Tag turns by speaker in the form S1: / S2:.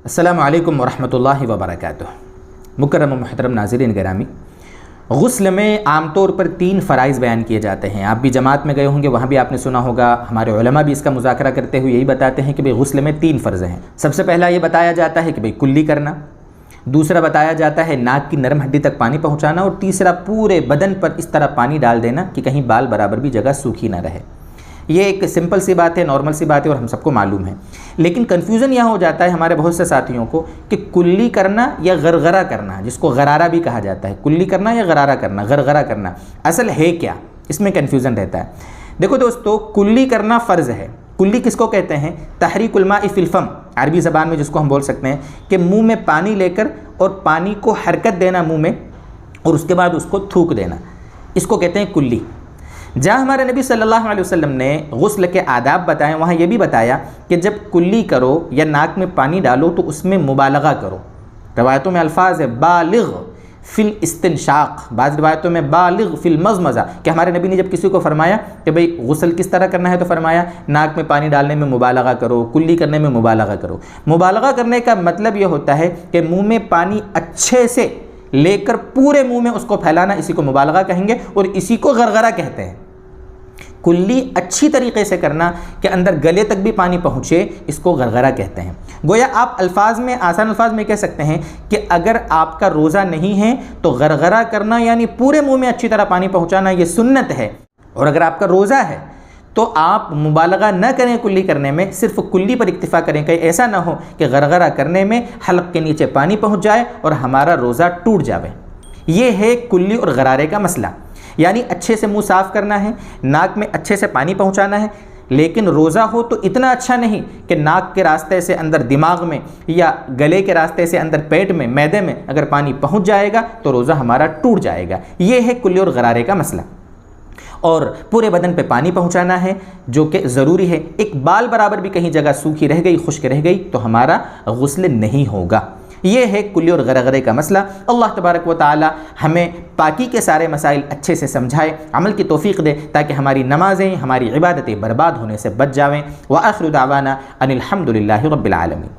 S1: السلام علیکم ورحمۃ اللہ وبرکاتہ۔ مکرم و محترم ناظرین گرامی، غسل میں عام طور پر 3 فرائض بیان کیے جاتے ہیں۔ آپ بھی جماعت میں گئے ہوں گے، وہاں بھی آپ نے سنا ہوگا، ہمارے علماء بھی اس کا مذاکرہ کرتے ہوئے یہی بتاتے ہیں کہ بھئی غسل میں 3 فرض ہیں۔ سب سے پہلا یہ بتایا جاتا ہے کہ بھئی کلی کرنا، دوسرا بتایا جاتا ہے ناک کی نرم ہڈی تک پانی پہنچانا، اور تیسرا پورے بدن پر اس طرح پانی ڈال دینا کہ کہیں بال برابر بھی جگہ سوکھی نہ رہے۔ یہ ایک سمپل سی بات ہے، نارمل سی بات ہے، اور ہم سب کو معلوم ہے۔ لیکن کنفیوژن یہاں ہو جاتا ہے ہمارے بہت سے ساتھیوں کو کہ کلی کرنا یا غرغرہ کرنا، جس کو غرارہ بھی کہا جاتا ہے، کلی کرنا یا غرارہ کرنا، غرغرہ کرنا اصل ہے کیا؟ اس میں کنفیوژن رہتا ہے۔ دیکھو دوستو، کلی کرنا فرض ہے۔ کلی کس کو کہتے ہیں؟ تحریک الماء فی الفم، عربی زبان میں جس کو ہم بول سکتے ہیں کہ منہ میں پانی لے کر اور پانی کو حرکت دینا منہ میں، اور اس کے بعد اس کو تھوک دینا، اس کو کہتے ہیں کلی۔ جہاں ہمارے نبی صلی اللہ علیہ وسلم نے غسل کے آداب بتائے، وہاں یہ بھی بتایا کہ جب کلی کرو یا ناک میں پانی ڈالو تو اس میں مبالغہ کرو۔ روایتوں میں الفاظ ہے بالغ فی الاستنشاق، بعض روایتوں میں بالغ فی المضمضہ، کہ ہمارے نبی نے جب کسی کو فرمایا کہ بھئی غسل کس طرح کرنا ہے تو فرمایا ناک میں پانی ڈالنے میں مبالغہ کرو، کلی کرنے میں مبالغہ کرو۔ مبالغہ کرنے کا مطلب یہ ہوتا ہے کہ منہ میں پانی اچھے سے لے کر پورے منہ میں اس کو پھیلانا، اسی کو مبالغہ کہیں گے، اور اسی کو غرغرہ کہتے ہیں۔ کلی اچھی طریقے سے کرنا کہ اندر گلے تک بھی پانی پہنچے، اس کو غرغرہ کہتے ہیں۔ گویا آپ الفاظ میں، آسان الفاظ میں کہہ سکتے ہیں کہ اگر آپ کا روزہ نہیں ہے تو غرغرہ کرنا یعنی پورے منہ میں اچھی طرح پانی پہنچانا یہ سنت ہے، اور اگر آپ کا روزہ ہے تو آپ مبالغہ نہ کریں کلی کرنے میں، صرف کلی پر اکتفا کریں، کہ ایسا نہ ہو کہ غرغرہ کرنے میں حلق کے نیچے پانی پہنچ جائے اور ہمارا روزہ ٹوٹ جاوے۔ یہ ہے کلی اور غرارے کا مسئلہ، یعنی اچھے سے منہ صاف کرنا ہے، ناک میں اچھے سے پانی پہنچانا ہے، لیکن روزہ ہو تو اتنا اچھا نہیں کہ ناک کے راستے سے اندر دماغ میں یا گلے کے راستے سے اندر پیٹ میں، معدے میں اگر پانی پہنچ جائے گا تو روزہ ہمارا ٹوٹ جائے گا۔ یہ ہے کلی اور غرارے کا مسئلہ۔ اور پورے بدن پہ پانی پہنچانا ہے جو کہ ضروری ہے۔ ایک بال برابر بھی کہیں جگہ سوکھی رہ گئی، خشک رہ گئی تو ہمارا غسل نہیں ہوگا۔ یہ ہے کلی اور غرغرے کا مسئلہ۔ اللہ تبارک و تعالی ہمیں پاکی کے سارے مسائل اچھے سے سمجھائے، عمل کی توفیق دے، تاکہ ہماری نمازیں، ہماری عبادتیں برباد ہونے سے بچ جاویں۔ وآخر دعوانا ان الحمد للہ رب العالمین۔